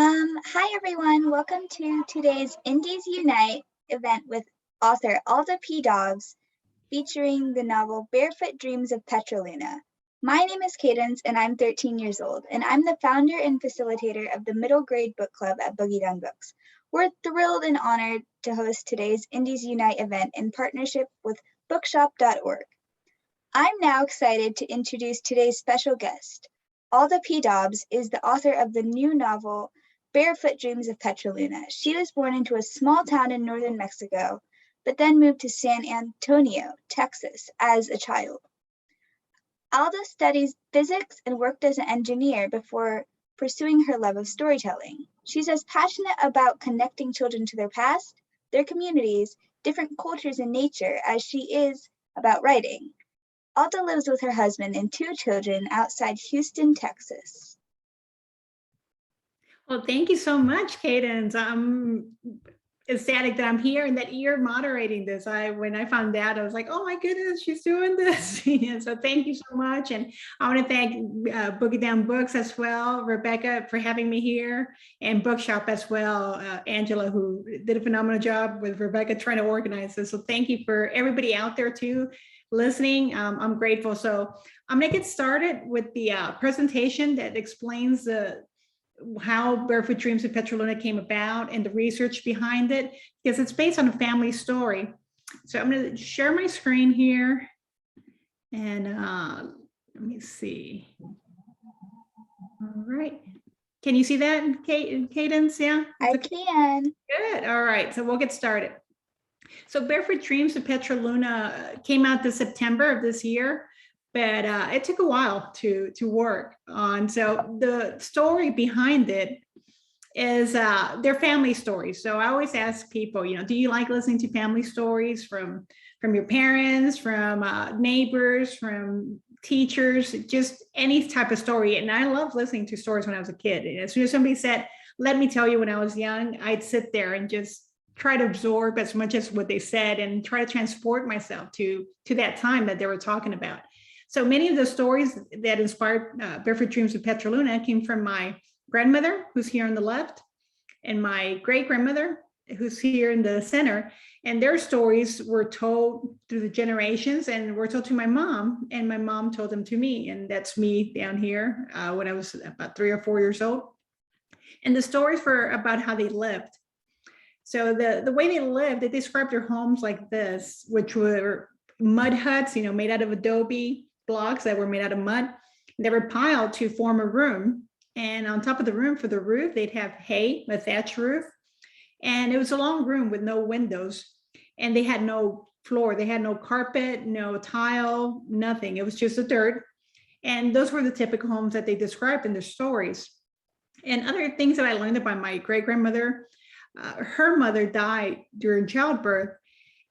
Hi everyone, welcome to today's Indies Unite event with author Alda P. Dobbs, featuring the novel Barefoot Dreams of Petraluna. My name is Cadence and I'm 13 years old, and I'm the founder and facilitator of the middle grade book club at Boogie Down Books. We're thrilled and honored to host today's Indies Unite event in partnership with bookshop.org. I'm now excited to introduce today's special guest. Alda P. Dobbs is the author of the new novel Barefoot Dreams of Petraluna. She was born into a small town in northern Mexico, but then moved to San Antonio, Texas, as a child. Alda studies physics and worked as an engineer before pursuing her love of storytelling. She's as passionate about connecting children to their past, their communities, different cultures, and nature as she is about writing. Alda lives with her husband and 2 children outside Houston, Texas. Well, thank you so much, Cadence. I'm ecstatic that I'm here and that you're moderating this. When I found out, I was like, oh my goodness, she's doing this. So thank you so much. And I want to thank Boogie Down Books as well, Rebecca, for having me here, and Bookshop as well, Angela, who did a phenomenal job with Rebecca trying to organize this. So thank you for everybody out there too listening. I'm grateful. So I'm going to get started with the presentation that explains how Barefoot Dreams of Petraluna came about and the research behind it, because it's based on a family story. So I'm going to share my screen here, and let me see. All right. Can you see that, Cadence? Yeah? I can. Good. All right. So we'll get started. So Barefoot Dreams of Petraluna came out this September of this year, but it took a while to work on. So the story behind it is their family stories. So I always ask people, do you like listening to family stories from your parents, from neighbors, from teachers, just any type of story? And I love listening to stories when I was a kid. And as soon as somebody said, let me tell you when I was young, I'd sit there and just try to absorb as much as what they said and try to transport myself to that time that they were talking about. So many of the stories that inspired Barefoot Dreams of Petraluna came from my grandmother, who's here on the left, and my great-grandmother, who's here in the center. And their stories were told through the generations and were told to my mom, and my mom told them to me. And that's me down here when I was about 3 or 4 years old. And the stories were about how they lived. So the way they lived, they described their homes like this, which were mud huts, made out of adobe blocks that were made out of mud. They were piled to form a room. And on top of the room, for the roof, they'd have hay, a thatch roof. And it was a long room with no windows. And they had no floor. They had no carpet, no tile, nothing. It was just the dirt. And those were the typical homes that they described in their stories. And other things that I learned about my great-grandmother, her mother died during childbirth.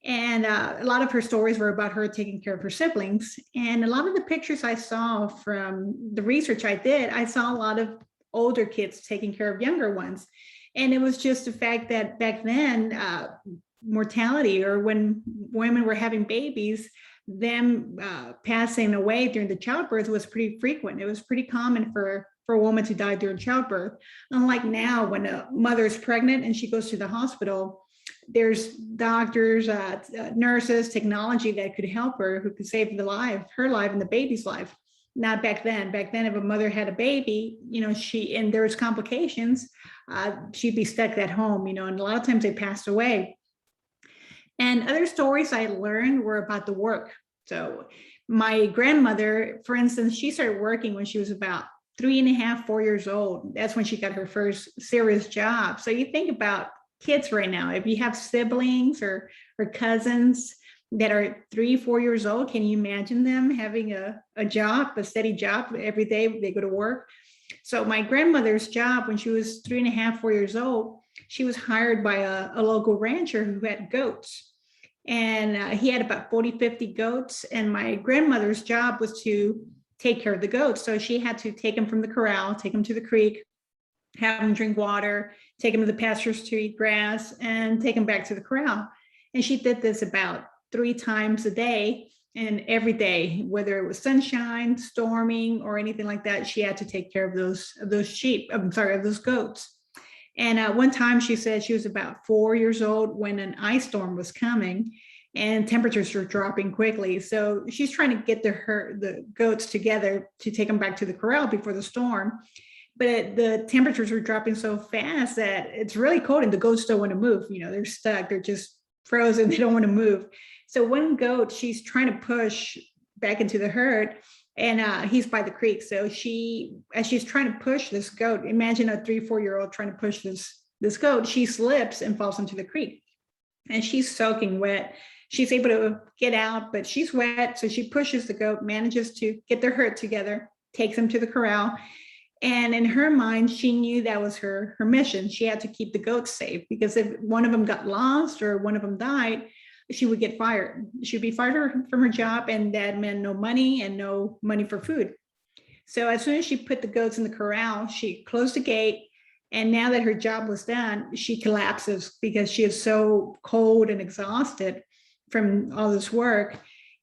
And a lot of her stories were about her taking care of her siblings. And a lot of the pictures I saw from the research I did, I saw a lot of older kids taking care of younger ones. And it was just the fact that back then, mortality, or when women were having babies, them passing away during the childbirth was pretty frequent. It was pretty common for a woman to die during childbirth. Unlike now, when a mother is pregnant and she goes to the hospital, there's doctors, nurses, technology that could help her, who could save her life and the baby's life. Not back then. Back then, if a mother had a baby, and there was complications, she'd be stuck at home, and a lot of times they passed away. And other stories I learned were about the work. So my grandmother, for instance, she started working when she was about 3.5, 4 years old. That's when she got her first serious job. So you think about kids right now, if you have siblings or cousins that are 3, 4 years old, can you imagine them having a job, a steady job every day they go to work? So my grandmother's job, when she was 3.5, 4 years old, she was hired by a local rancher who had goats. And he had about 40, 50 goats. And my grandmother's job was to take care of the goats. So she had to take them from the corral, take them to the creek, have them drink water, take them to the pastures to eat grass, and take them back to the corral. And she did this about 3 times a day. And every day, whether it was sunshine, storming, or anything like that, she had to take care of those sheep. Of those goats. And one time she said she was about 4 years old when an ice storm was coming and temperatures were dropping quickly. So she's trying to get the goats together to take them back to the corral before the storm. But the temperatures were dropping so fast that it's really cold and the goats don't want to move. They're stuck. They're just frozen. They don't want to move. So one goat, she's trying to push back into the herd, and he's by the creek. So as she's trying to push this goat, imagine a 3-4-year-old trying to push this goat, she slips and falls into the creek. And she's soaking wet. She's able to get out, but she's wet. So she pushes the goat, manages to get their herd together, takes them to the corral. And in her mind, she knew that was her mission. She had to keep the goats safe, because if one of them got lost or one of them died, she would get fired. She'd be fired from her job, and that meant no money and no money for food. So as soon as she put the goats in the corral, she closed the gate. And now that her job was done, she collapses because she is so cold and exhausted from all this work.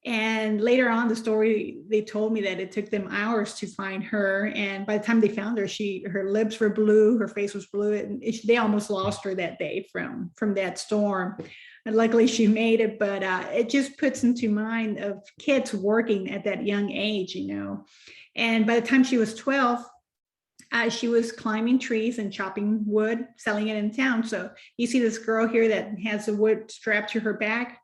And later on the story, they told me that it took them hours to find her. And by the time they found her, her lips were blue, her face was blue, and they almost lost her that day from that storm. And luckily she made it, but it just puts into mind of kids working at that young age, And by the time she was 12, she was climbing trees and chopping wood, selling it in town. So you see this girl here that has the wood strapped to her back.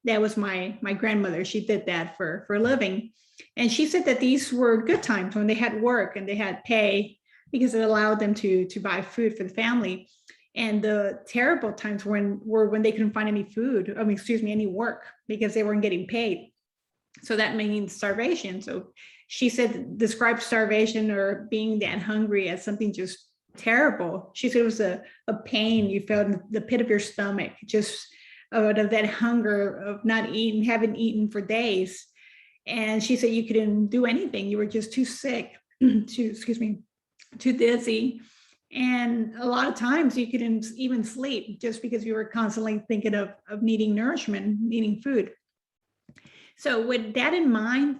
That was my grandmother. She did that for a living. And she said that these were good times when they had work and they had pay, because it allowed them to buy food for the family. And the terrible times were when they couldn't find any food, any work, because they weren't getting paid. So that means starvation. So she said, describe starvation or being that hungry as something just terrible. She said it was a pain you felt in the pit of your stomach, just out of that hunger of not eating, haven't eaten for days. And she said you couldn't do anything. You were just too sick, too dizzy. And a lot of times you couldn't even sleep just because you were constantly thinking of needing nourishment, needing food. So with that in mind,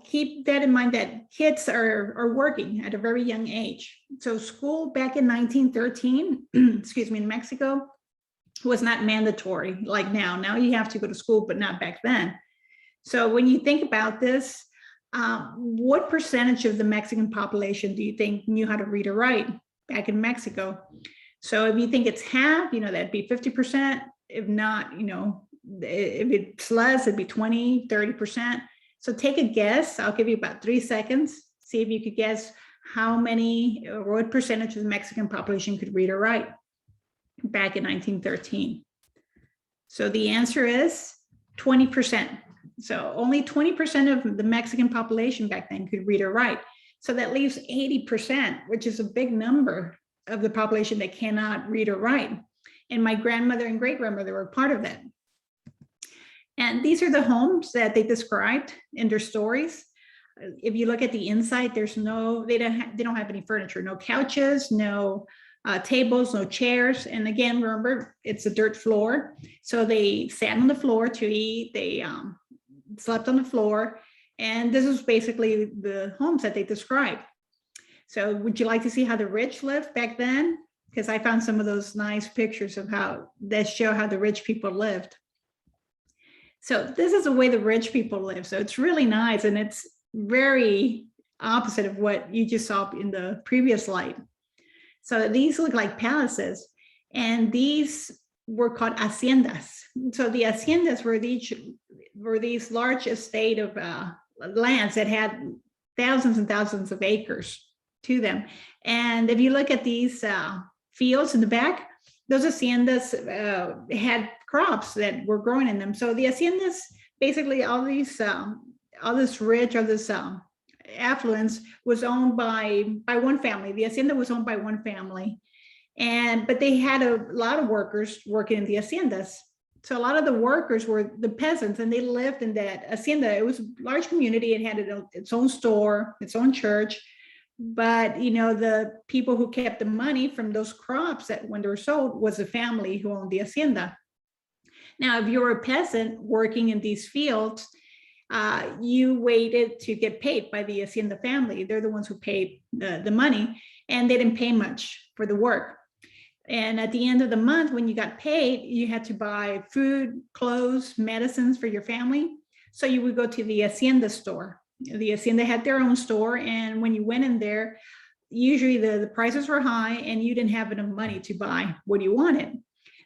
keep that in mind that kids are working at a very young age. So school back in 1913, in Mexico, was not mandatory like now. Now you have to go to school, but not back then. So when you think about this, what percentage of the Mexican population do you think knew how to read or write back in Mexico? So if you think it's half, that'd be 50%. If not, if it's less, it'd be 20, 30%. So take a guess. I'll give you about 3 seconds. See if you could guess how many or what percentage of the Mexican population could read or write back in 1913. So the answer is 20%. So only 20% of the Mexican population back then could read or write. So that leaves 80%, which is a big number of the population that cannot read or write. And my grandmother and great-grandmother were part of that. And these are the homes that they described in their stories. If you look at the inside, they don't have any furniture, no couches, no tables, no chairs. And again, remember, it's a dirt floor. So they sat on the floor to eat. They slept on the floor. And this is basically the homes that they described. So would you like to see how the rich lived back then? Because I found some of those nice pictures of that show how the rich people lived. So this is the way the rich people live. So it's really nice. And it's very opposite of what you just saw in the previous slide. So these look like palaces, and these were called haciendas. So the haciendas were these large estate of lands that had thousands and thousands of acres to them. And if you look at these fields in the back, those haciendas had crops that were growing in them. So the haciendas, basically all this affluence was owned by one family. The hacienda was owned by one family, but they had a lot of workers working in the haciendas. So a lot of the workers were the peasants, and they lived in that hacienda. It was a large community. It had its own store, its own church. But the people who kept the money from those crops that when they were sold was the family who owned the hacienda. Now, if you were a peasant working in these fields, you waited to get paid by the hacienda family. They're the ones who paid the money, and they didn't pay much for the work. And at the end of the month, when you got paid, you had to buy food, clothes, medicines for your family. So you would go to the Hacienda store. The Hacienda had their own store. And when you went in there, usually the prices were high and you didn't have enough money to buy what you wanted.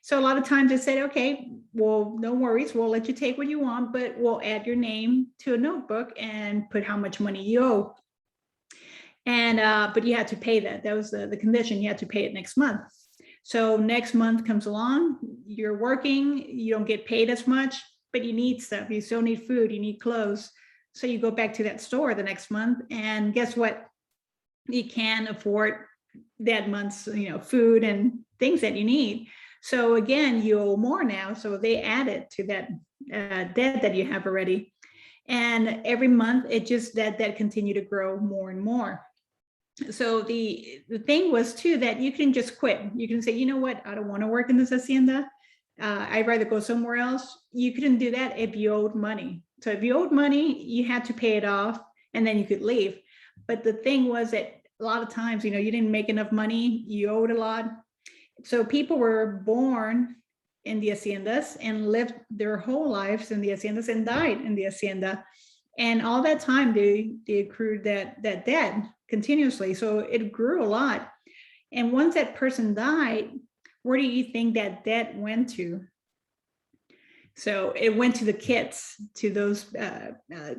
So a lot of times they said, okay, well, no worries. We'll let you take what you want, but we'll add your name to a notebook and put how much money you owe. And, but you had to pay that. That was the condition. You had to pay it next month. So next month comes along, you're working, you don't get paid as much, but you need stuff. You still need food, you need clothes. So you go back to that store the next month, and guess what? You can't afford that month's, food and things that you need. So again, you owe more now. So they add it to that debt that you have already. And every month it just that continued to grow more and more. So the thing was too that you can just quit. You can say, you know what, I don't want to work in this hacienda. I'd rather go somewhere else. You couldn't do that if you owed money. So if you owed money, you had to pay it off and then you could leave. But the thing was that a lot of times, you didn't make enough money, you owed a lot. So people were born in the haciendas and lived their whole lives in the haciendas and died in the hacienda. And all that time they accrued that debt continuously. So it grew a lot. And once that person died, where do you think that debt went to? So it went to the kids, to those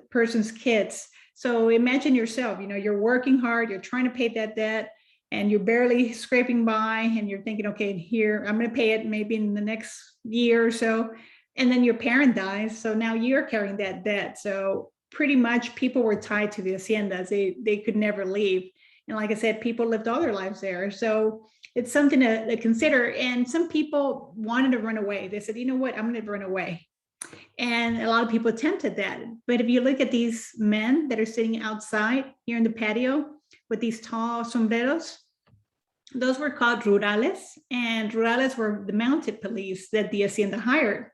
person's kids. So imagine yourself, you're working hard, you're trying to pay that debt, and you're barely scraping by, and you're thinking, okay, here, I'm going to pay it maybe in the next year or so. And then your parent dies. So now you're carrying that debt. So pretty much people were tied to the haciendas. They could never leave. And like I said, people lived all their lives there. So it's something to consider. And some people wanted to run away. They said, you know what, I'm going to run away. And a lot of people attempted that. But if you look at these men that are sitting outside here in the patio with these tall sombreros, those were called rurales. And rurales were the mounted police that the hacienda hired.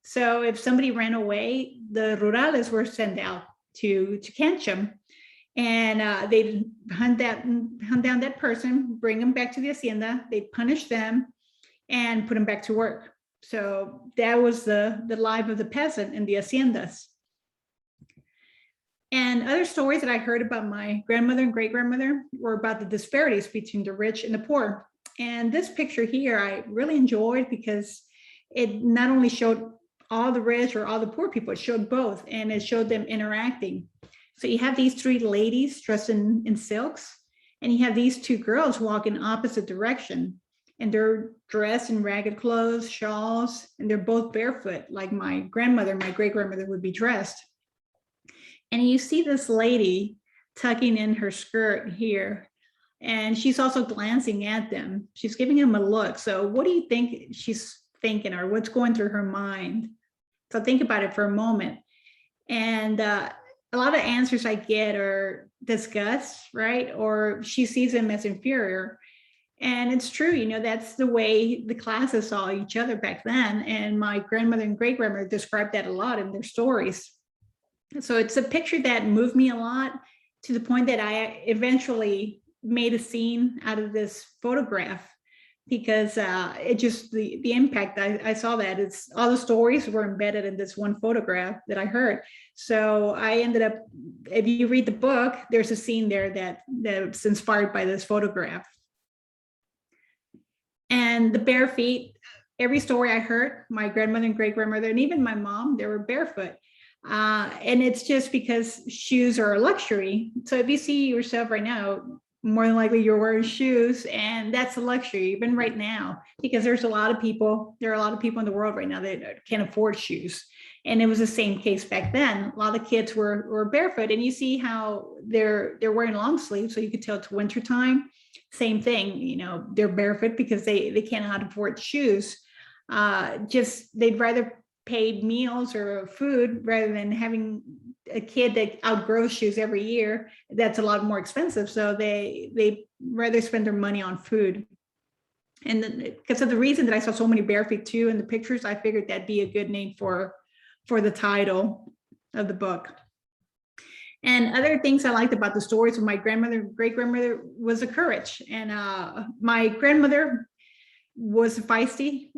So if somebody ran away, the rurales were sent out to catch them. And they'd hunt down that person, bring them back to the hacienda, they'd punish them and put them back to work. So that was the life of the peasant in the haciendas. And other stories that I heard about my grandmother and great-grandmother were about the disparities between the rich and the poor. And this picture here, I really enjoyed because it not only showed all the rich or all the poor people, it showed both, and it showed them interacting. So you have these three ladies dressed in silks, and you have these two girls walking opposite direction, and they're dressed in ragged clothes, shawls, and they're both barefoot, like my grandmother, my great-grandmother would be dressed. And you see this lady tucking in her skirt here, and she's also glancing at them. She's giving them a look. So what do you think she's thinking, or what's going through her mind? So think about it for a moment. And a lot of answers I get are disgust, right? Or she sees them as inferior. And it's true, that's the way the classes saw each other back then. And my grandmother and great-grandmother described that a lot in their stories. So it's a picture that moved me a lot, to the point that I eventually made a scene out of this photograph, because it just, the impact, I saw that it's all the stories were embedded in this one photograph that I heard. So I ended up, if you read the book, there's a scene there that's inspired by this photograph. And the bare feet, every story I heard, my grandmother and great-grandmother, and even my mom, they were barefoot. And it's just because shoes are a luxury. So if you see yourself right now, more than likely you're wearing shoes, and that's a luxury even right now, because there are a lot of people in the world right now that can't afford shoes. And it was the same case back then. A lot of kids were barefoot, and you see how they're wearing long sleeves, so you could tell it's winter time. Same thing, they're barefoot because they cannot afford shoes. Just they'd rather pay meals or food rather than having a kid that outgrows shoes every year. That's a lot more expensive. So they rather spend their money on food. And because of the reason that I saw so many barefoot too in the pictures, I figured that'd be a good name for the title of the book. And other things I liked about the stories of my grandmother, great-grandmother, was the courage. And my grandmother, was a feisty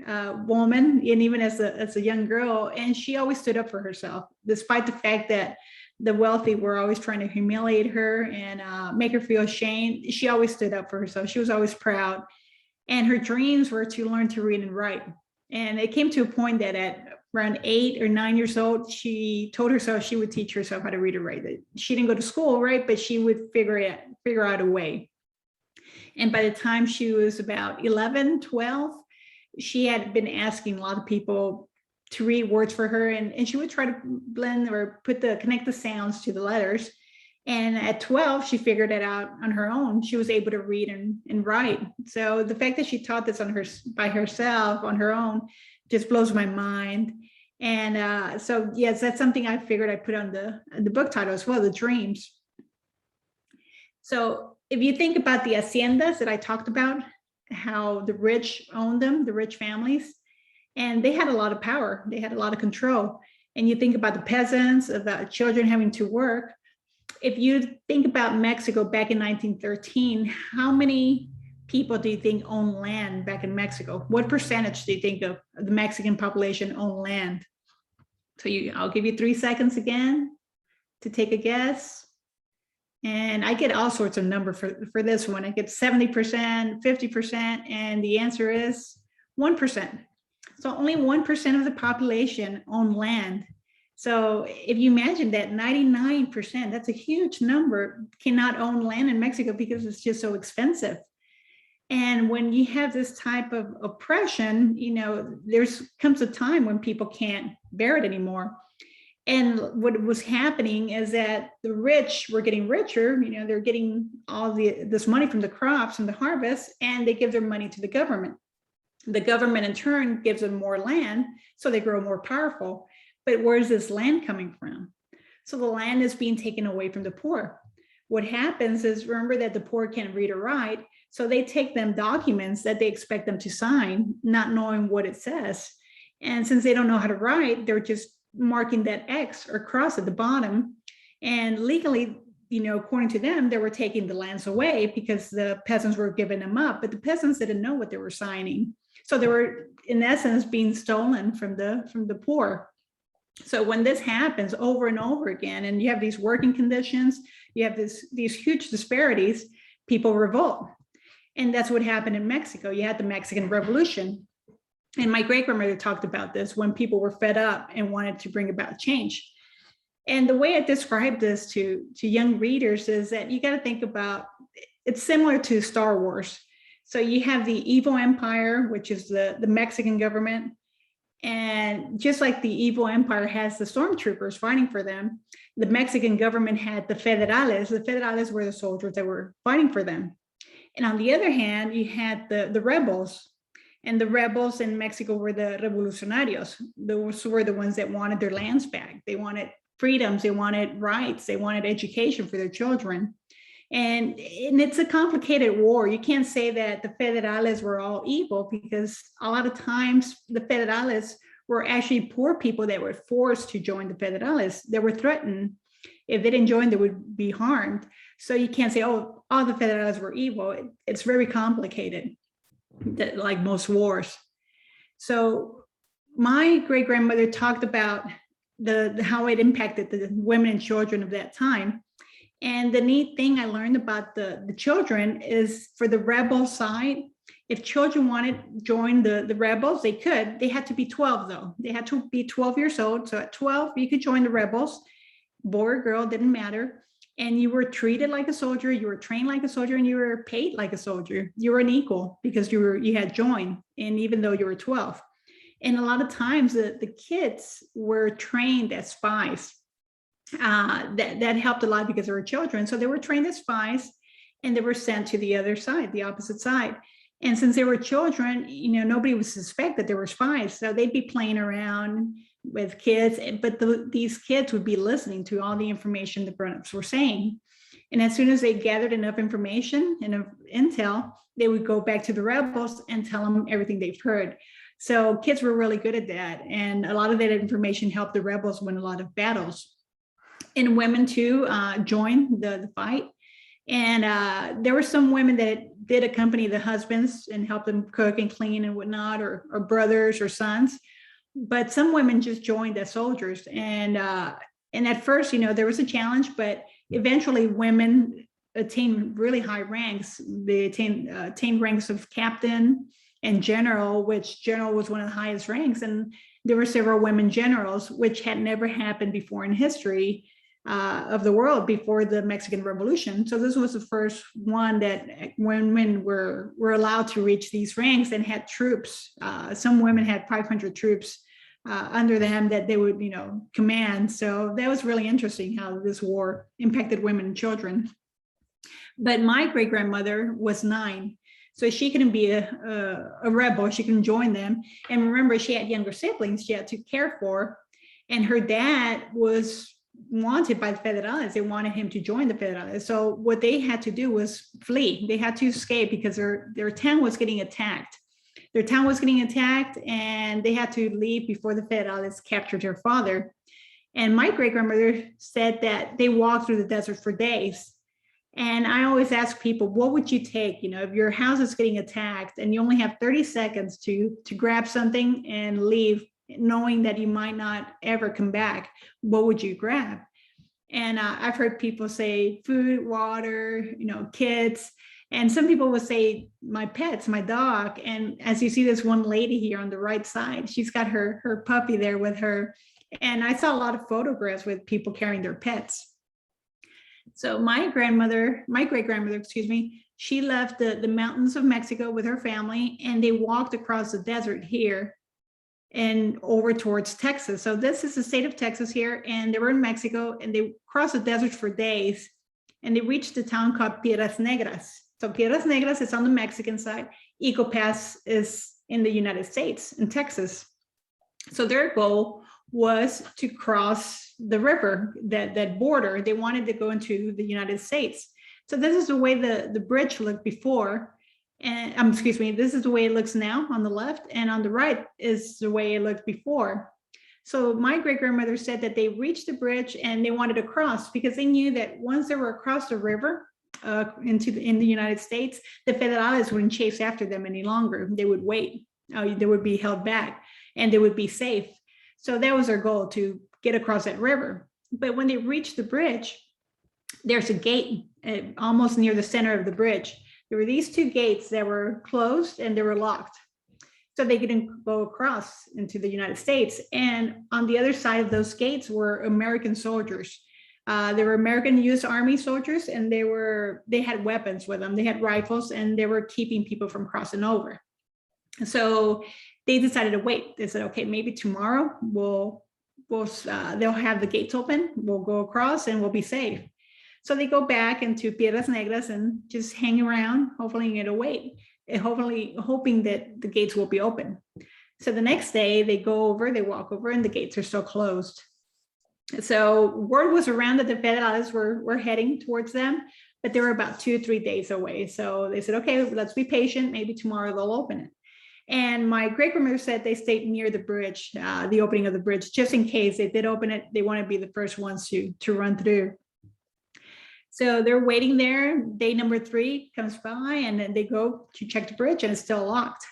woman, and even as a young girl, and she always stood up for herself, despite the fact that the wealthy were always trying to humiliate her and make her feel ashamed. She always stood up for herself. She was always proud, and her dreams were to learn to read and write. And it came to a point that at around 8 or 9 years old, she told herself she would teach herself how to read and write. She didn't go to school, right? But she would figure out a way. And by the time she was about 11, 12, she had been asking a lot of people to read words for her, and she would try to blend or connect the sounds to the letters. And at 12, she figured it out on her own. She was able to read and write. So the fact that she taught this by herself on her own just blows my mind. And so yes, that's something I figured I'd put on the book title as well, The Dreams. So if you think about the haciendas that I talked about, how the rich owned them, the rich families, and they had a lot of power, they had a lot of control. And you think about the peasants, about children having to work. If you think about Mexico back in 1913, how many people do you think owned land back in Mexico? What percentage do you think of the Mexican population owned land? So I'll give you 3 seconds again to take a guess. And I get all sorts of numbers for this one. I get 70%, 50%, and the answer is 1%. So only 1% of the population own land. So if you imagine that 99%, that's a huge number, cannot own land in Mexico because it's just so expensive. And when you have this type of oppression, comes a time when people can't bear it anymore. And what was happening is that the rich were getting richer. They're getting all this money from the crops and the harvest, and they give their money to the government. The government in turn gives them more land, so they grow more powerful. But where's this land coming from? So the land is being taken away from the poor. What happens is, remember that the poor can't read or write, so they take them documents that they expect them to sign, not knowing what it says. And since they don't know how to write, they're just marking that X or cross at the bottom. And legally, according to them, they were taking the lands away because the peasants were giving them up, but the peasants didn't know what they were signing. So they were, in essence, being stolen from the poor. So when this happens over and over again, and you have these working conditions, you have these huge disparities, people revolt. And that's what happened in Mexico. You had the Mexican Revolution. And my great-grandmother talked about this when people were fed up and wanted to bring about change. And the way I describe this to young readers is that you got to think about, it's similar to Star Wars. So you have the evil empire, which is the Mexican government. And just like the evil empire has the stormtroopers fighting for them, the Mexican government had the federales. The federales were the soldiers that were fighting for them. And on the other hand, you had the rebels. And the rebels in Mexico were the revolucionarios. Those were the ones that wanted their lands back. They wanted freedoms, they wanted rights, they wanted education for their children. And it's a complicated war. You can't say that the federales were all evil, because a lot of times the federales were actually poor people that were forced to join the federales. They were threatened. If they didn't join, they would be harmed. So you can't say, oh, all the federales were evil. It's very complicated, like most wars. So my great-grandmother talked about how it impacted the women and children of that time. And the neat thing I learned about the children is, for the rebel side, if children wanted to join the rebels, they could. They had to be 12 though. They had to be 12 years old. So at 12, you could join the rebels. Boy or girl, didn't matter. And you were treated like a soldier, you were trained like a soldier, and you were paid like a soldier. You were an equal because you had joined, and even though you were 12. And a lot of times the kids were trained as spies. That helped a lot because they were children. So they were trained as spies, and they were sent to the other side, the opposite side. And since they were children, nobody would suspect that they were spies. So they'd be playing around with kids, but these kids would be listening to all the information the grown-ups were saying. And as soon as they gathered enough information and intel, they would go back to the rebels and tell them everything they've heard. So kids were really good at that. And a lot of that information helped the rebels win a lot of battles. And women too joined the fight. And there were some women that did accompany the husbands and help them cook and clean and whatnot, or brothers or sons. But some women just joined as soldiers. And at first, there was a challenge, but eventually women attained really high ranks. They attained ranks of captain and general, which general was one of the highest ranks. And there were several women generals, which had never happened before in history of the world before the Mexican Revolution. So this was the first one that women were allowed to reach these ranks and had troops. Some women had 500 troops under them that they would, command. So that was really interesting how this war impacted women and children. But my great grandmother was 9. So she couldn't be a rebel. She couldn't join them. And remember, she had younger siblings she had to care for. And her dad was wanted by the Federales. They wanted him to join the Federales. So what they had to do was flee. They had to escape because their town was getting attacked. Their town was getting attacked, and they had to leave before the Federales captured her father. And my great grandmother said that they walked through the desert for days. And I always ask people, what would you take? If your house is getting attacked and you only have 30 seconds to grab something and leave, knowing that you might not ever come back, what would you grab? And I've heard people say food, water, kids. And some people will say my pets, my dog. And as you see this one lady here on the right side, she's got her puppy there with her. And I saw a lot of photographs with people carrying their pets. So my great grandmother, she left the mountains of Mexico with her family, and they walked across the desert here and over towards Texas. So this is the state of Texas here, and they were in Mexico, and they crossed the desert for days, and they reached a town called Piedras Negras. So Piedras Negras is on the Mexican side. Eagle Pass is in the United States, in Texas. So their goal was to cross the river, that border. They wanted to go into the United States. So this is the way the bridge looked before. And this is the way it looks now on the left, and on the right is the way it looked before. So my great grandmother said that they reached the bridge and they wanted to cross because they knew that once they were across the river in the United States, the Federales wouldn't chase after them any longer. They would wait. They would be held back and they would be safe. So that was their goal, to get across that river. But when they reached the bridge, there's a gate almost near the center of the bridge. There were these 2 gates that were closed and they were locked. So they couldn't go across into the United States. And on the other side of those gates were American soldiers. They were American U.S. Army soldiers, and they had weapons with them. They had rifles, and they were keeping people from crossing over. So they decided to wait. They said, okay, maybe tomorrow they'll have the gates open. We'll go across and we'll be safe. So they go back into Piedras Negras and just hang around, hopefully it'll wait, hoping that the gates will be open. So the next day they walk over, and the gates are still closed. So word was around that the Federales were heading towards them, but they were about 2 or 3 days away. So they said, okay, let's be patient. Maybe tomorrow they'll open it. And my great grandmother said they stayed near the bridge, the opening of the bridge, just in case they did open it. They want to be the first ones to run through. So they're waiting there. Day number 3 comes by, and then they go to check the bridge, and it's still locked.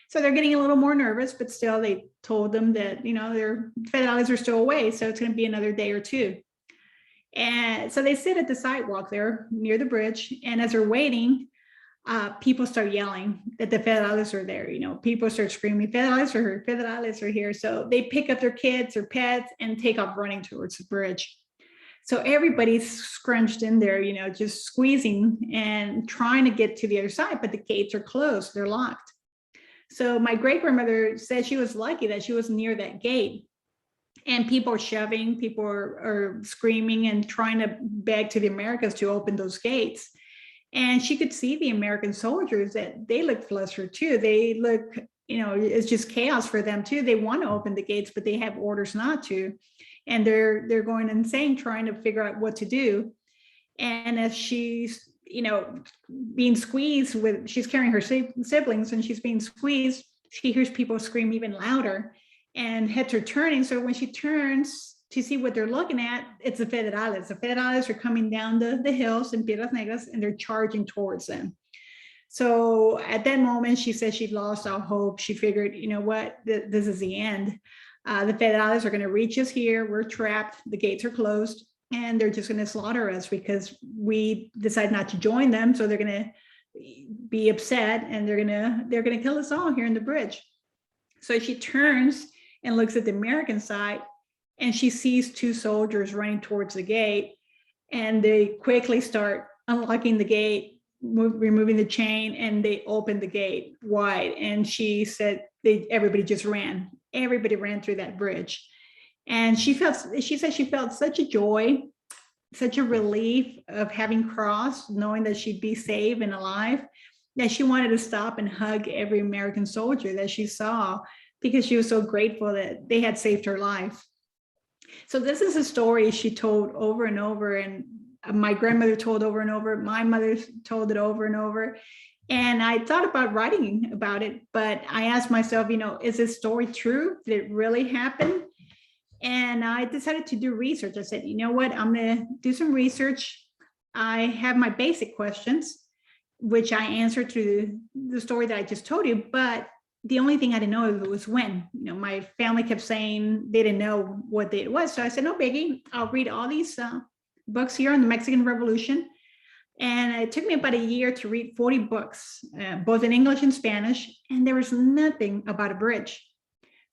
So they're getting a little more nervous, but still they told them that, their Federales are still away. So it's going to be another day or 2. And so they sit at the sidewalk there near the bridge. And as they're waiting, people start yelling that the Federales are there. People start screaming, Federales are here, Federales are here. So they pick up their kids or pets and take off running towards the bridge. So everybody's scrunched in there, just squeezing and trying to get to the other side, but the gates are closed, they're locked. So my great grandmother said she was lucky that she was near that gate, and people are shoving, people are screaming and trying to beg to the Americans to open those gates. And she could see the American soldiers that they look flustered too. They look, it's just chaos for them too. They want to open the gates, but they have orders not to. And they're going insane trying to figure out what to do. And as she's, being squeezed she's carrying her siblings, and she's being squeezed, she hears people scream even louder, and heads are turning. So when she turns, to see what they're looking at, it's the federales. The federales are coming down the hills in Piedras Negras, and they're charging towards them. So at that moment, she said she'd lost all hope. She figured, you know what, this is the end. The federales are going to reach us here. We're trapped. The gates are closed, and they're just going to slaughter us because we decided not to join them. So they're going to be upset, and they're going to kill us all here in the bridge. So she turns and looks at the American side, and she sees two soldiers running towards the gate, and they quickly start unlocking the gate, removing the chain, and they open the gate wide. And she said everybody just ran. Everybody ran through that bridge. And she said she felt such a joy, such a relief of having crossed, knowing that she'd be safe and alive, that she wanted to stop and hug every American soldier that she saw, because she was so grateful that they had saved her life. So this is a story she told over and over, and my grandmother told over and over, my mother told it over and over. And I thought about writing about it, but I asked myself, you know, is this story true? Did it really happen? And I decided to do research. I said, you know what, I'm gonna do some research. I have my basic questions, which I answered through the story that I just told you, but the only thing I didn't know was when. You know, my family kept saying they didn't know what date it was. So I said, no biggie, I'll read all these books here on the Mexican Revolution. And it took me about a year to read 40 books, both in English and Spanish, and there was nothing about a bridge.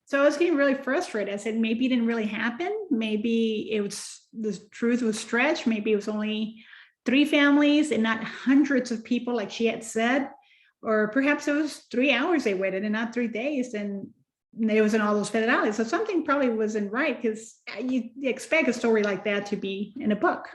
So I was getting really frustrated. I said, maybe it didn't really happen. Maybe it was, the truth was stretched. Maybe it was only 3 families and not hundreds of people like she had said. Or perhaps it was 3 hours they waited and not 3 days, and it wasn't all those federales. So something probably wasn't right, because you expect a story like that to be in a book.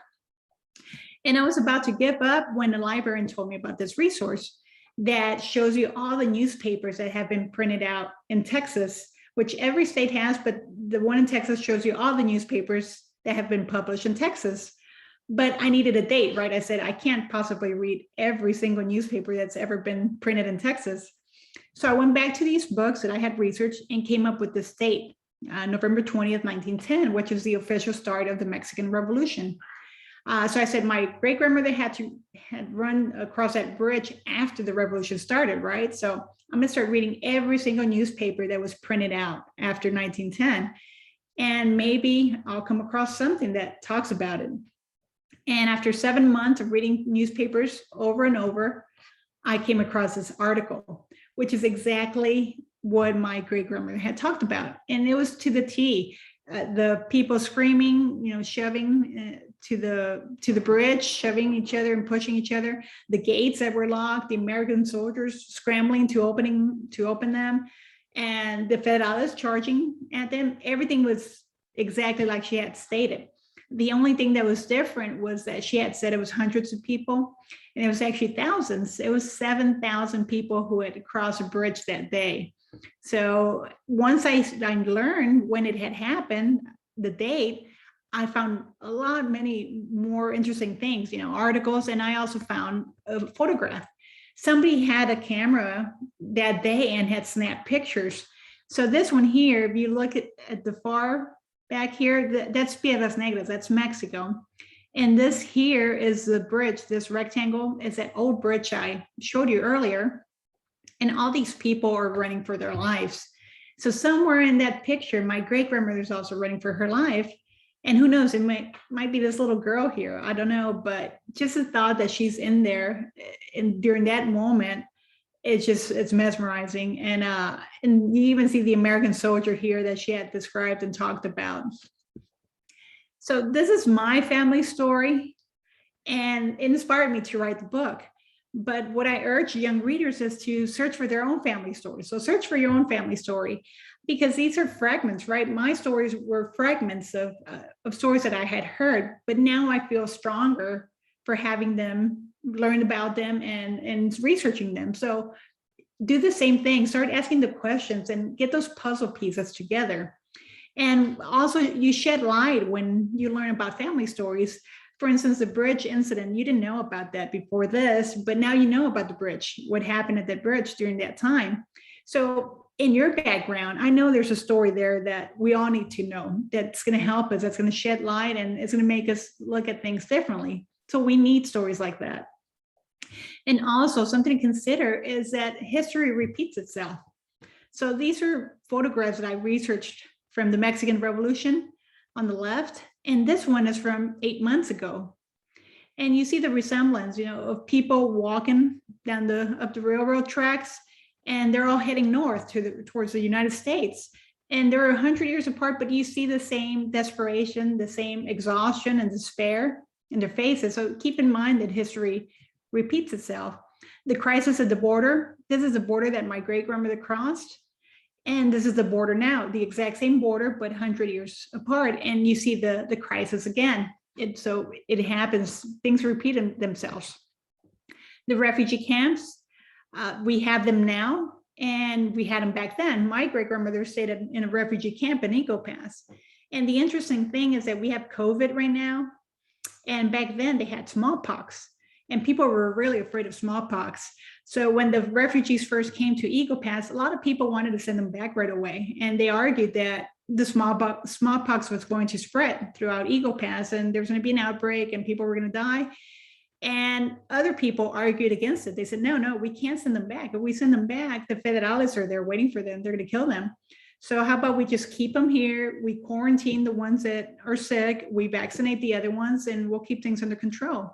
And I was about to give up when the librarian told me about this resource that shows you all the newspapers that have been printed out in Texas, which every state has, but the one in Texas shows you all the newspapers that have been published in Texas. But I needed a date, right? I said, I can't possibly read every single newspaper that's ever been printed in Texas. So I went back to these books that I had researched and came up with this date, November 20th, 1910, which is the official start of the Mexican Revolution. So I said, my great grandmother had run across that bridge after the revolution started, right? So I'm gonna start reading every single newspaper that was printed out after 1910. And maybe I'll come across something that talks about it. And after 7 months of reading newspapers over and over, I came across this article, which is exactly what my great grandmother had talked about. And it was to the T. The people screaming, you know, shoving to the bridge, shoving each other and pushing each other, the gates that were locked, the American soldiers scrambling to open them, and the federales charging at them. Everything was exactly like she had stated. The only thing that was different was that she had said it was hundreds of people, and it was actually thousands. It was 7,000 people who had crossed a bridge that day. So once I learned when it had happened, the date, I found many more interesting things, you know, articles, and I also found a photograph. Somebody had a camera that day and had snapped pictures. So this one here, if you look at the far back here, that's Piedras Negras, that's Mexico. And this here is the bridge, this rectangle is that old bridge I showed you earlier. And all these people are running for their lives. So somewhere in that picture, my great grandmother's also running for her life. And who knows, it might be this little girl here, I don't know, but just the thought that she's in there and during that moment, it's mesmerizing. And you even see the American soldier here that she had described and talked about. So this is my family story, and it inspired me to write the book. But what I urge young readers is to search for their own family story. So search for your own family story, because these are fragments, right? My stories were fragments of stories that I had heard, but now I feel stronger for having them, learned about them, and researching them. So do the same thing, start asking the questions and get those puzzle pieces together. And also you shed light when you learn about family stories. For instance, the bridge incident, you didn't know about that before this, but now you know about the bridge, what happened at that bridge during that time. So in your background, I know there's a story there that we all need to know, that's going to help us, that's going to shed light, and it's going to make us look at things differently. So we need stories like that. And also something to consider is that history repeats itself. So these are photographs that I researched from the Mexican Revolution on the left, and this one is from 8 months ago. And you see the resemblance, of people walking down up the railroad tracks, and they're all heading north towards the United States. And they're 100 years apart, but you see the same desperation, the same exhaustion and despair in their faces. So keep in mind that history repeats itself. The crisis at the border, this is the border that my great-grandmother crossed. And this is the border now, the exact same border, but 100 years apart. And you see the crisis again. So it happens, things repeat themselves. The refugee camps, we have them now, and we had them back then. My great-grandmother stayed in a refugee camp in Eagle Pass. And the interesting thing is that we have COVID right now, and back then they had smallpox, and people were really afraid of smallpox. So when the refugees first came to Eagle Pass, a lot of people wanted to send them back right away. And they argued that the smallpox was going to spread throughout Eagle Pass, and there was going to be an outbreak and people were going to die. And other people argued against it. They said, no, we can't send them back. If we send them back, the federales are there waiting for them. They're going to kill them. So how about we just keep them here? We quarantine the ones that are sick. We vaccinate the other ones, and we'll keep things under control.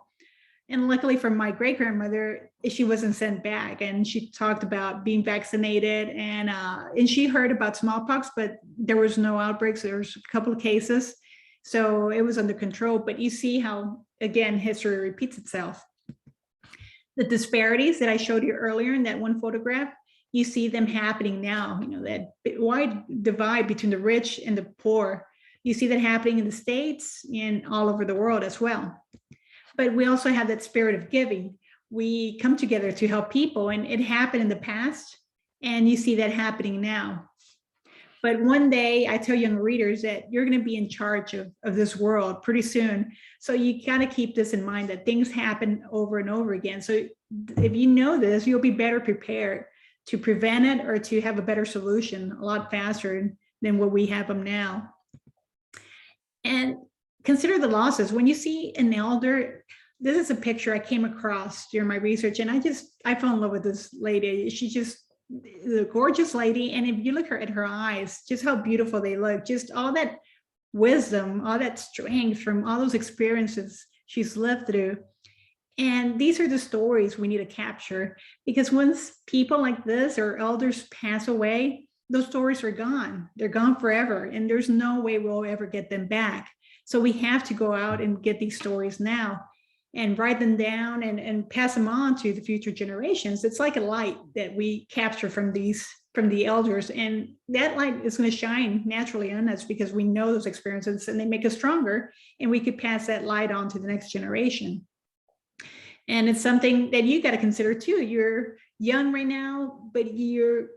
And luckily for my great-grandmother, she wasn't sent back, and she talked about being vaccinated, and she heard about smallpox, but there was no outbreaks. There was a couple of cases, so it was under control. But you see how, again, history repeats itself. The disparities that I showed you earlier in that one photograph, you see them happening now. That wide divide between the rich and the poor. You see that happening in the States and all over the world as well. But we also have that spirit of giving. We come together to help people, and it happened in the past, and you see that happening now. But one day, I tell young readers that you're going to be in charge of this world pretty soon. So you got to keep this in mind, that things happen over and over again. So if you know this, you'll be better prepared to prevent it or to have a better solution a lot faster than what we have them now. And consider the losses. When you see an elder, this is a picture I came across during my research, and I fell in love with this lady. She's just a gorgeous lady. And if you look at her eyes, just how beautiful they look, just all that wisdom, all that strength from all those experiences she's lived through. And these are the stories we need to capture, because once people like this or elders pass away, those stories are gone. They're gone forever, and there's no way we'll ever get them back. So we have to go out and get these stories now and write them down and pass them on to the future generations. It's like a light that we capture from the elders, and that light is going to shine naturally on us because we know those experiences and they make us stronger, and we could pass that light on to the next generation. And it's something that you got to consider too. You're young right now, but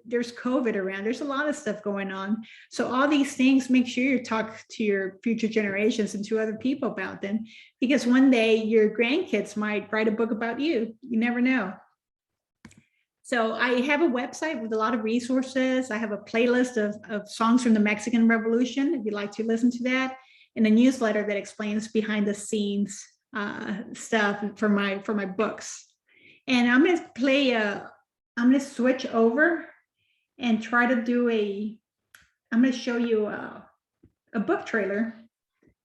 there's COVID around. There's a lot of stuff going on. So all these things, make sure you talk to your future generations and to other people about them, because one day your grandkids might write a book about you. You never know. So I have a website with a lot of resources. I have a playlist of songs from the Mexican Revolution, if you'd like to listen to that, and a newsletter that explains behind the scenes stuff for my books. And I'm going to play I'm going to switch over and try to do I'm going to show you a book trailer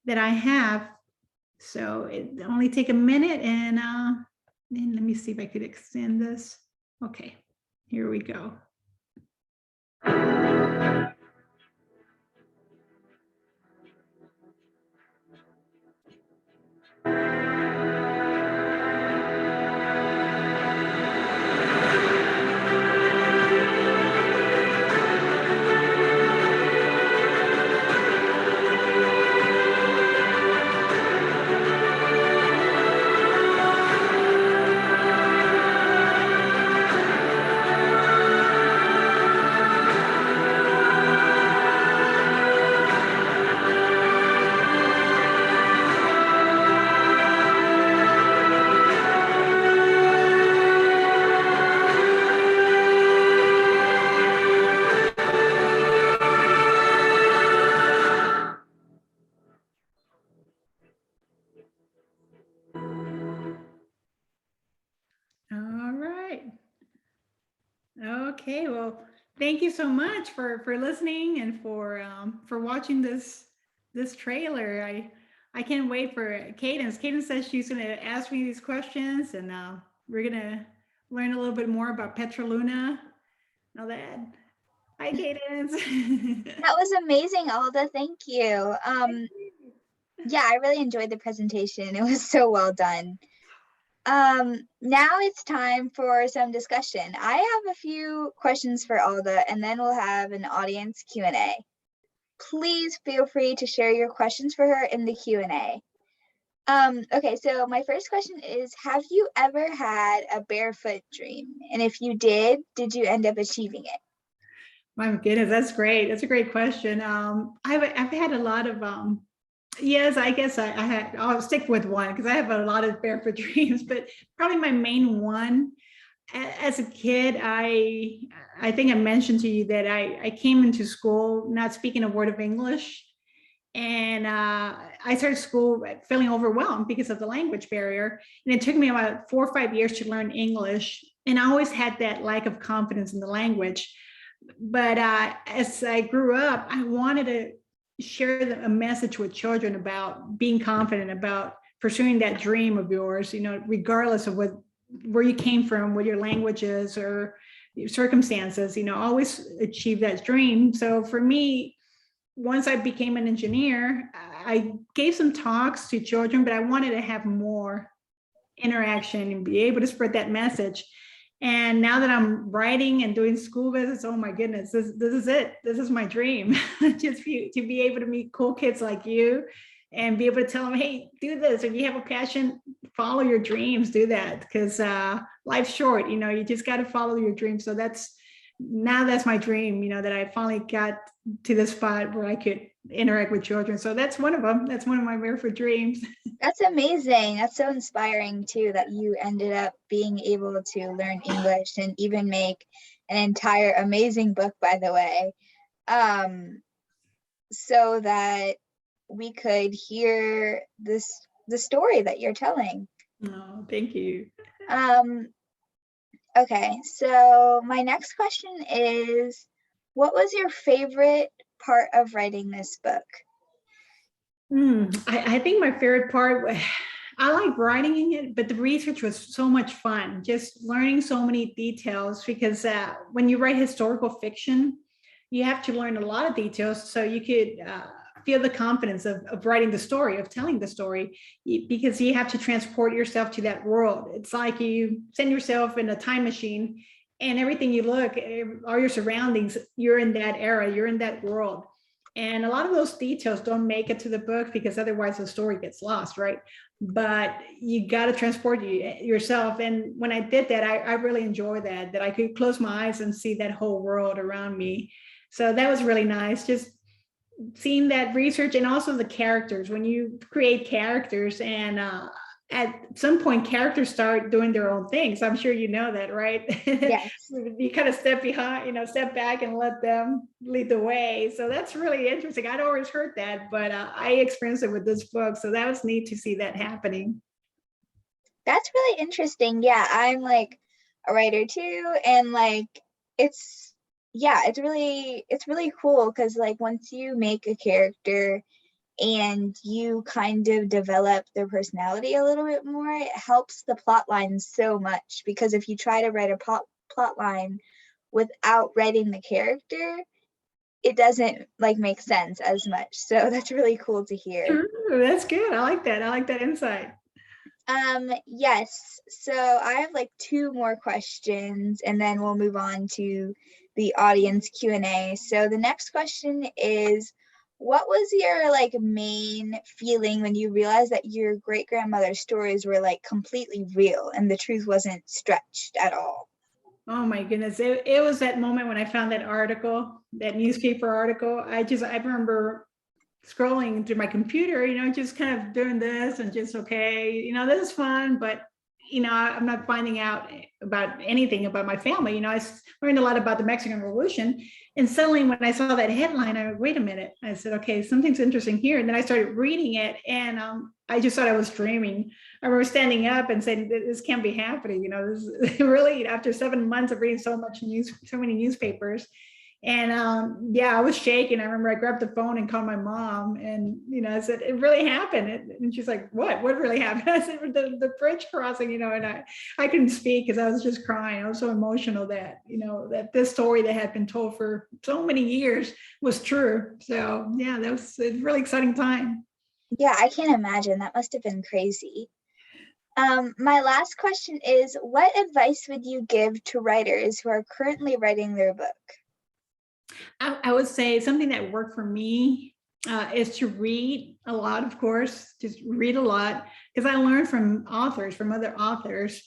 that I have. So it only take a minute, and let me see if I could extend this. Okay, here we go. right. Okay, well, thank you so much for listening and for watching this trailer. I can't wait for Cadence. Cadence says she's going to ask me these questions, and we're going to learn a little bit more about Petraluna and all that. Hi, Cadence. That was amazing, Alda. Thank you. Yeah, I really enjoyed the presentation. It was so well done. Now it's time for some discussion. I have a few questions for Alda, and then we'll have an audience Q&A. Please feel free to share your questions for her in the Q&A. Okay, so my first question is, have you ever had a barefoot dream? And if you did you end up achieving it? My goodness, that's great. That's a great question. I've had a lot of, yes, I guess I'll stick with one because I have a lot of barefoot dreams, but probably my main one as a kid, I think I mentioned to you that I came into school not speaking a word of English. And I started school feeling overwhelmed because of the language barrier. And it took me about 4 or 5 years to learn English. And I always had that lack of confidence in the language. But as I grew up, I wanted to share a message with children about being confident, about pursuing that dream of yours, regardless of where you came from, what your language is or your circumstances, always achieve that dream. So for me, once I became an engineer, I gave some talks to children, but I wanted to have more interaction and be able to spread that message. And now that I'm writing and doing school visits, oh my goodness, this is it. This is my dream. Just to be able to meet cool kids like you and be able to tell them, hey, do this. If you have a passion, follow your dreams, do that. Because life's short, you just got to follow your dreams. So that's my dream, that I finally got to this spot where I could interact with children. So that's one of them. That's one of my barefoot dreams. That's amazing. That's so inspiring too, that you ended up being able to learn English and even make an entire amazing book, by the way, so that we could hear the story that you're telling. Oh, thank you. Okay, so my next question is, what was your favorite part of writing this book? I think my favorite part, I like writing it, but the research was so much fun, just learning so many details, because when you write historical fiction, you have to learn a lot of details so you could feel the confidence of writing the story, of telling the story, because you have to transport yourself to that world. It's like you send yourself in a time machine and everything you look, all your surroundings, you're in that era, you're in that world. And a lot of those details don't make it to the book because otherwise the story gets lost, right? But you got to transport yourself. And when I did that, I really enjoyed that I could close my eyes and see that whole world around me. So that was really nice, just seeing that research, and also the characters. When you create characters and at some point characters start doing their own things. I'm sure you know that, right? Yes. You kind of step back and let them lead the way. So that's really interesting. I'd always heard that, but I experienced it with this book. So that was neat to see that happening. That's really interesting. Yeah, I'm like a writer too. And like, it's really cool because like once you make a character and you kind of develop their personality a little bit more, it helps the plot line so much, because if you try to write a plot line without writing the character, it doesn't like make sense as much. So that's really cool to hear. Ooh, that's good. I like that insight. Yes, so I have like 2 more questions and then we'll move on to the audience Q&A. So the next question is, what was your like main feeling when you realized that your great-grandmother's stories were like completely real and the truth wasn't stretched at all? Oh my goodness. It was that moment when I found that article, that newspaper article. I remember scrolling through my computer, just kind of doing this and just, okay, this is fun, but I'm not finding out about anything about my family. I learned a lot about the Mexican Revolution. And suddenly when I saw that headline, I wait a minute. I said, okay, something's interesting here. And then I started reading it, and I just thought I was dreaming. I remember standing up and saying, this can't be happening. This really, after 7 months of reading so many newspapers. And I was shaking. I remember I grabbed the phone and called my mom, and I said, it really happened. And she's like, what really happened? I said, the bridge crossing, and I couldn't speak because I was just crying. I was so emotional that that this story that had been told for so many years was true. So yeah, that was a really exciting time. Yeah, I can't imagine. That must have been crazy. My last question is, what advice would you give to writers who are currently writing their book? I would say something that worked for me is to read a lot, of course, just read a lot, because I learned from other authors,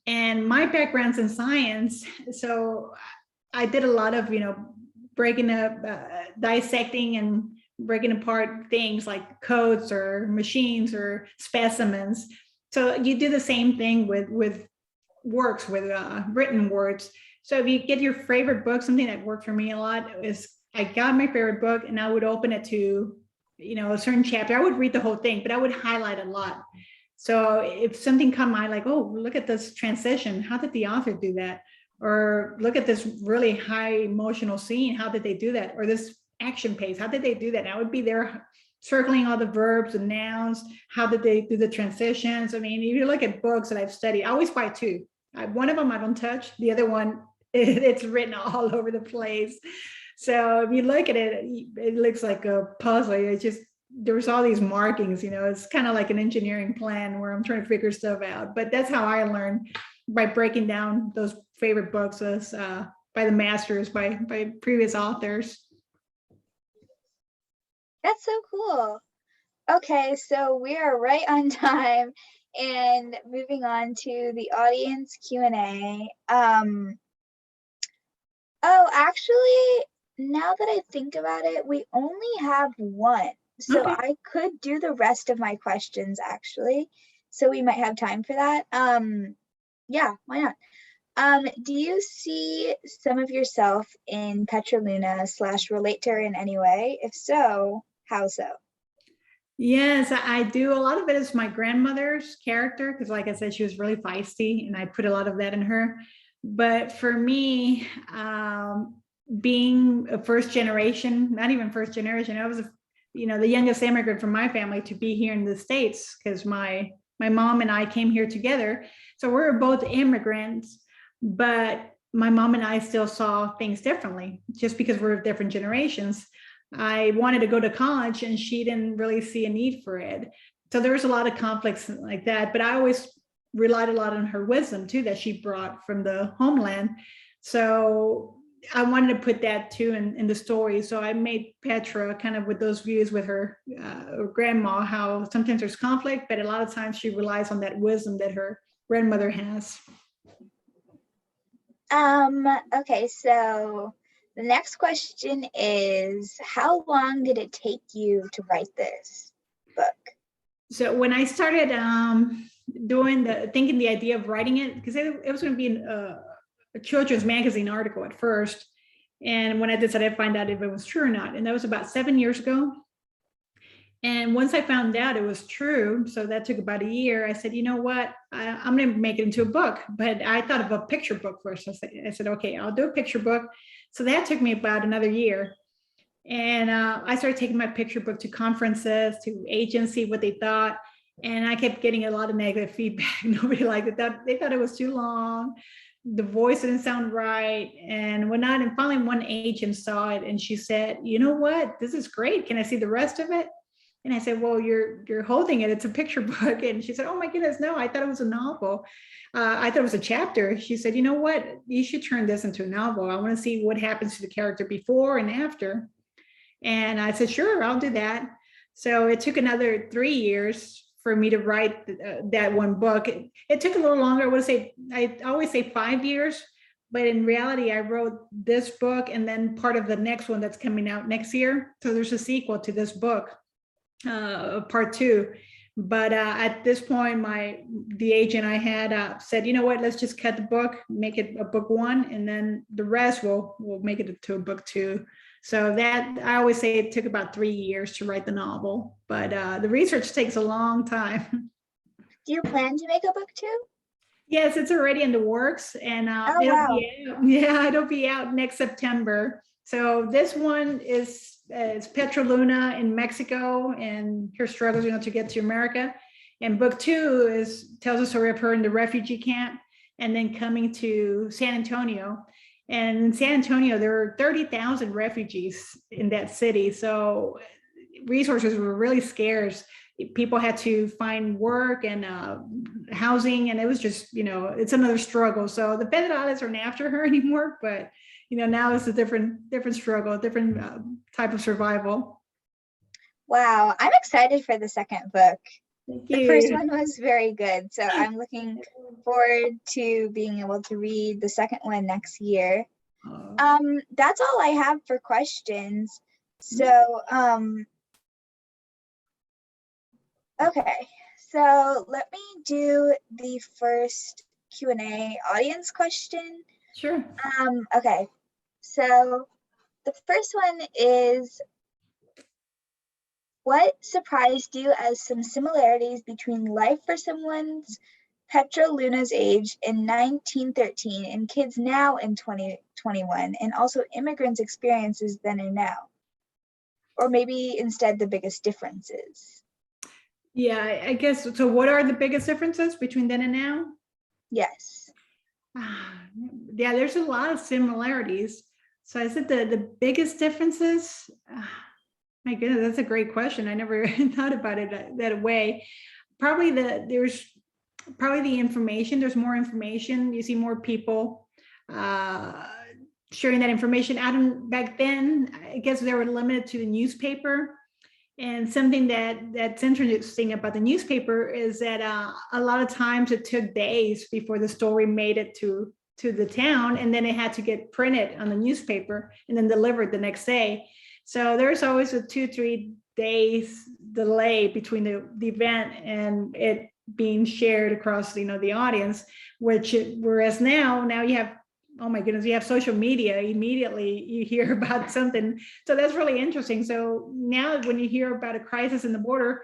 and my background's in science. So I did a lot of, breaking up, dissecting and breaking apart things like codes or machines or specimens. So you do the same thing with works, with written words. So if you get your favorite book, something that worked for me a lot is I got my favorite book and I would open it to, a certain chapter. I would read the whole thing, but I would highlight a lot. So if something caught my eye, like, oh, look at this transition. How did the author do that? Or look at this really high emotional scene. How did they do that? Or this action pace. How did they do that? And I would be there circling all the verbs and nouns. How did they do the transitions? I mean, if you look at books that I've studied, I always buy two. One of them I don't touch. The other one, it's written all over the place. So if you look at it, it looks like a puzzle. It's just, there's all these markings, it's kind of like an engineering plan where I'm trying to figure stuff out. But that's how I learned, by breaking down those favorite books by the masters, by previous authors. That's so cool. Okay, so we are right on time, and moving on to the audience Q&A. Oh, actually, now that I think about it, we only have one. So Okay. I could do the rest of my questions, actually. So we might have time for that. Yeah, why not? Do you see some of yourself in Petraluna / relate to her in any way? If so, how so? Yes, I do. A lot of it is my grandmother's character, because like I said, she was really feisty and I put a lot of that in her. But for me, being a first generation, not even first generation, I was, the youngest immigrant from my family to be here in the States, because my mom and I came here together. So we're both immigrants, but my mom and I still saw things differently just because we're different generations. I wanted to go to college and she didn't really see a need for it. So there was a lot of conflicts like that, but I always relied a lot on her wisdom too, that she brought from the homeland. So I wanted to put that too in the story. So I made Petra kind of with those views with her grandma, how sometimes there's conflict, but a lot of times she relies on that wisdom that her grandmother has. Okay, so the next question is, how long did it take you to write this book? So when I started thinking the idea of writing it, because it was going to be a children's magazine article at first. And when I decided to find out if it was true or not, and that was about 7 years ago. And once I found out it was true, so that took about a year, I said, you know what, I'm going to make it into a book. But I thought of a picture book first. I said, okay, I'll do a picture book. So that took me about another year. And I started taking my picture book to conferences, to agents, see what they thought. And I kept getting a lot of negative feedback. Nobody liked it. They thought it was too long. The voice didn't sound right and whatnot. And finally one agent saw it and she said, you know what, this is great. Can I see the rest of it? And I said, well, you're holding it. It's a picture book. And she said, oh my goodness, no, I thought it was a novel. I thought it was a chapter. She said, you know what, you should turn this into a novel. I want to see what happens to the character before and after. And I said, sure, I'll do that. So it took another 3 years for me to write that one book. It took a little longer. I always say 5 years, but in reality, I wrote this book and then part of the next one that's coming out next year. So there's a sequel to this book, part 2. But at this point, the agent I had said, you know what, let's just cut the book, make it a book 1, and then the rest we'll make it to a book 2. So that, I always say it took about 3 years to write the novel, but the research takes a long time. Do you plan to make a book 2? Yes, it's already in the works, and Oh, wow. it'll be out next September. So this one is Petra Luna in Mexico and her struggles, to get to America. And book 2 tells the story of her in the refugee camp and then coming to San Antonio. And in San Antonio, there are 30,000 refugees in that city. So resources were really scarce. People had to find work and housing, and it was just, it's another struggle. So the federales aren't after her anymore, but now it's a different struggle, different type of survival. Wow, I'm excited for the second book. Thank The you. first one was very good, so I'm looking forward to being able to read the second one next year. That's all I have for questions. So, okay, so let me do the first Q&A audience question. Sure. Okay, so the first one is, what surprised you as some similarities between life for someone's Petra Luna's age in 1913 and kids now in 2021, and also immigrants' experiences then and now? Or maybe instead the biggest differences? Yeah, I guess, so what are the biggest differences between then and now? Yes. Yeah, there's a lot of similarities. So I said the biggest differences, my goodness, that's a great question. I never thought about it that way. Probably there's the information. There's more information. You see more people sharing that information. Back then, I guess they were limited to the newspaper. And something that's interesting about the newspaper is that a lot of times it took days before the story made it to the town, and then it had to get printed on the newspaper and then delivered the next day. So there's always a 2-3 days delay between the event and it being shared across the audience, whereas now you have, oh my goodness, you have social media. Immediately you hear about something. So that's really interesting. So now when you hear about a crisis in the border,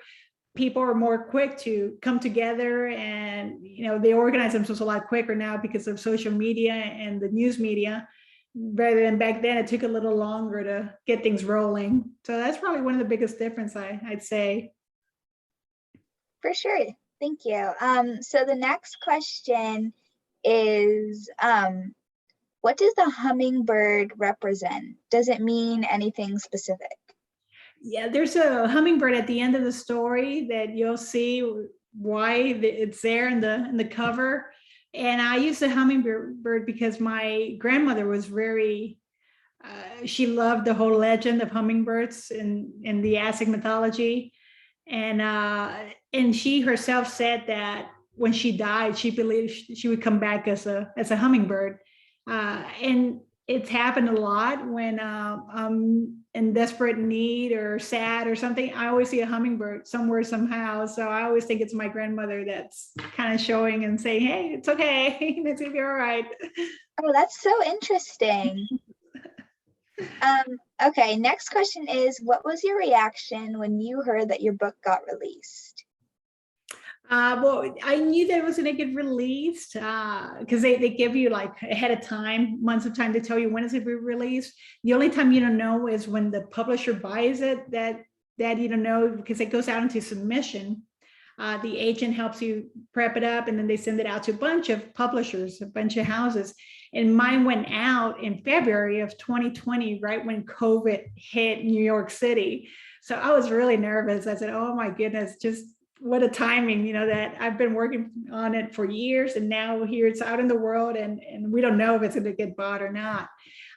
people are more quick to come together, and they organize themselves a lot quicker now because of social media and the news media, rather than back then it took a little longer to get things rolling. So that's probably one of the biggest difference, I'd say. For sure. Thank you. So the next question is, what does the hummingbird represent? Does it mean anything specific? Yeah, there's a hummingbird at the end of the story that you'll see why it's there in the cover. And I use the hummingbird because my grandmother was very, she loved the whole legend of hummingbirds in the Aztec mythology. And she herself said that when she died, she believed she would come back as a hummingbird. And it's happened a lot when I'm in desperate need or sad or something. I always see a hummingbird somewhere, somehow. So I always think it's my grandmother that's kind of showing and saying, hey, it's okay. It's gonna be all right. Oh, that's so interesting. Okay, next question is, what was your reaction when you heard that your book got released? Well, I knew that it was going to get released because they give you like ahead of time, months of time to tell you when it's going to be released. The only time you don't know is when the publisher buys it, that you don't know, because it goes out into submission. The agent helps you prep it up, and then they send it out to a bunch of publishers, a bunch of houses. And mine went out in February of 2020, right when COVID hit New York City. So I was really nervous. I said, oh my goodness, just what a timing, that I've been working on it for years, and now here it's out in the world, and we don't know if it's going to get bought or not.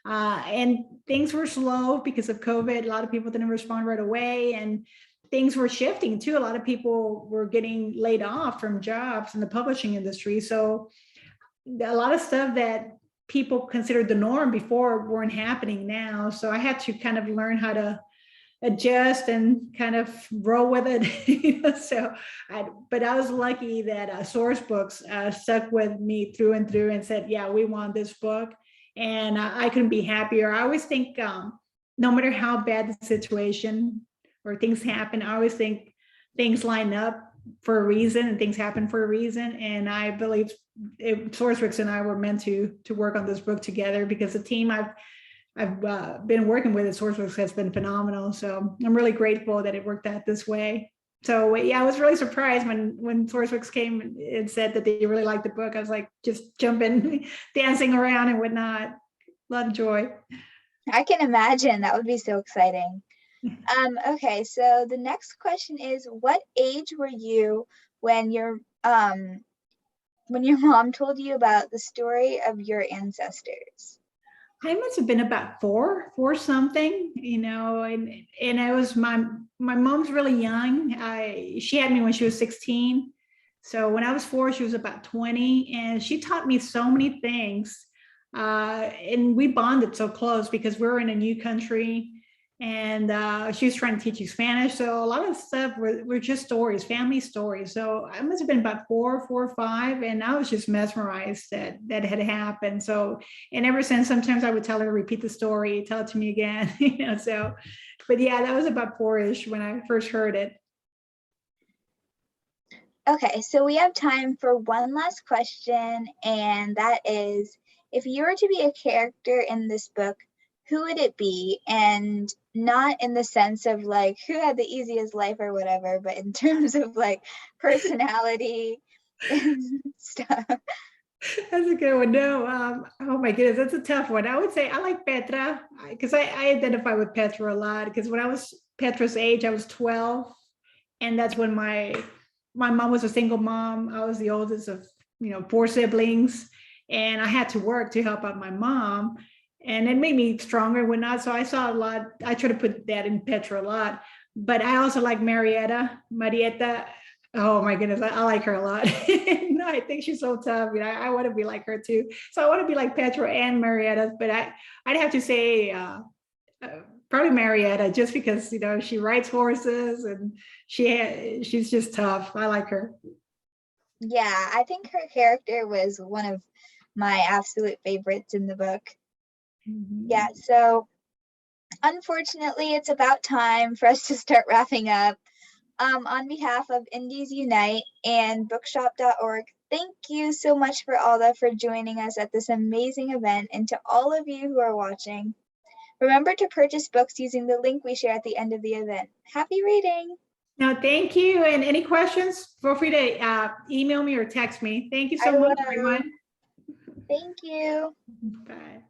And things were slow because of COVID. A lot of people didn't respond right away, and things were shifting too. A lot of people were getting laid off from jobs in the publishing industry. So a lot of stuff that people considered the norm before weren't happening now. So I had to kind of learn how to adjust and kind of roll with it. So, but I was lucky that Source Books stuck with me through and through and said, yeah, we want this book. And I couldn't be happier. I always think no matter how bad the situation or things happen, I always think things line up for a reason and things happen for a reason. And I believe Sourcebooks and I were meant to work on this book together, because the team I've been working with at Sourcebooks has been phenomenal. So I'm really grateful that it worked out this way. So yeah, I was really surprised when Sourcebooks came and said that they really liked the book. I was like just jumping, dancing around and whatnot. A lot of joy. I can imagine. That would be so exciting. Okay, so the next question is, what age were you when your mom told you about the story of your ancestors? I must have been about four something, and I was my mom's really young. She had me when she was 16. So when I was 4, she was about 20, and she taught me so many things. And we bonded so close because we were in a new country, and she was trying to teach you Spanish. So a lot of stuff were just stories, family stories. So I must have been about 4 or 5, and I was just mesmerized that had happened. So, and ever since, sometimes I would tell her to repeat the story, tell it to me again, so, but yeah, that was about 4-ish when I first heard it. Okay, so we have time for one last question, and that is, if you were to be a character in this book, who would it be? And not in the sense of like who had the easiest life or whatever, but in terms of like personality and stuff. That's a good one. No, oh my goodness, that's a tough one. I would say I like Petra, because I identify with Petra a lot, because when I was Petra's age, I was 12, and that's when my mom was a single mom. I was the oldest of 4 siblings, and I had to work to help out my mom. And it made me stronger and whatnot. So I saw a lot. I try to put that in Petra a lot. But I also like Marietta. Oh my goodness, I like her a lot. No, I think she's so tough. I want to be like her too. So I want to be like Petra and Marietta. But I'd have to say probably Marietta, just because she rides horses and she's just tough. I like her. Yeah, I think her character was one of my absolute favorites in the book. Mm-hmm. Yeah, so unfortunately, it's about time for us to start wrapping up. On behalf of Indies Unite and bookshop.org, thank you so much for Alda for joining us at this amazing event, and to all of you who are watching. Remember to purchase books using the link we share at the end of the event. Happy reading! No, thank you. And any questions, feel free to email me or text me. Thank you so much, everyone. Thank you. Bye.